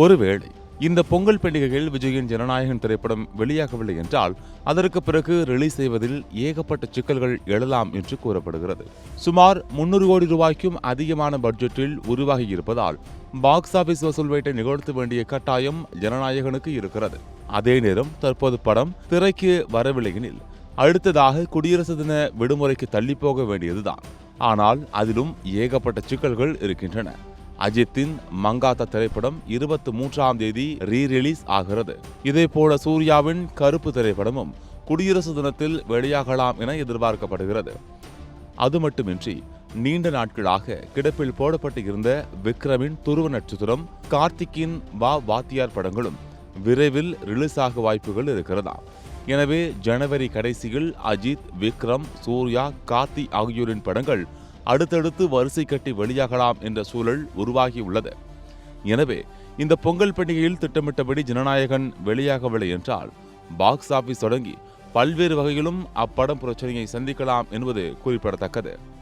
ஒருவேளை இந்த பொங்கல் பண்டிகையில் விஜயின் ஜனநாயகன் திரைப்படம் வெளியாகவில்லை என்றால் அதற்கு பிறகு ரிலீஸ் செய்வதில் ஏகப்பட்ட சிக்கல்கள் எழலாம் என்று கூறப்படுகிறது. சுமார் 300 கோடி ரூபாய்க்கும் அதிகமான பட்ஜெட்டில் உருவாகி இருப்பதால் பாக்ஸ் ஆபீஸ் வசூல் வேட்டை நிகழ்த்த வேண்டிய கட்டாயம் ஜனநாயகனுக்கு இருக்கிறது. அதே நேரம் தற்போது படம் திரைக்கு வரவில்லை எனில் அடுத்ததாக குடியரசு தின விடுமுறைக்கு தள்ளி போக வேண்டியதுதான். ஆனால் அதிலும் ஏகப்பட்ட சிக்கல்கள் இருக்கின்றன. அஜித்தின் மங்காத்தா திரைப்படம் 23ஆம் தேதி ரீரிலீஸ் ஆகிறது. இதேபோல சூர்யாவின் கருப்பு திரைப்படமும் குடியரசு தினத்தில் வெளியாகலாம் என எதிர்பார்க்கப்படுகிறது. அது மட்டுமின்றி நீண்ட நாட்களாக கிடப்பில் போடப்பட்டு இருந்த விக்ரமின் துருவ நட்சத்திரம், கார்த்திக்கின் வா வாத்தியார் படங்களும் விரைவில் ரிலீஸ் ஆக வாய்ப்புகள் இருக்கிறதா. எனவே ஜனவரி கடைசியில் அஜித், விக்ரம், சூர்யா, கார்த்தி ஆகியோரின் படங்கள் அடுத்தடுத்து வரிசை கட்டி வெளியாகலாம் என்ற சூழல் உருவாகியுள்ளது. எனவே இந்த பொங்கல் பண்டிகையில் திட்டமிட்டபடி ஜனநாயகன் வெளியாகவில்லை என்றால் பாக்ஸ் ஆபீஸ் தொடங்கி பல்வேறு வகையிலும் அப்படம் பிரச்சனையை சந்திக்கலாம் என்பது குறிப்பிடத்தக்கது.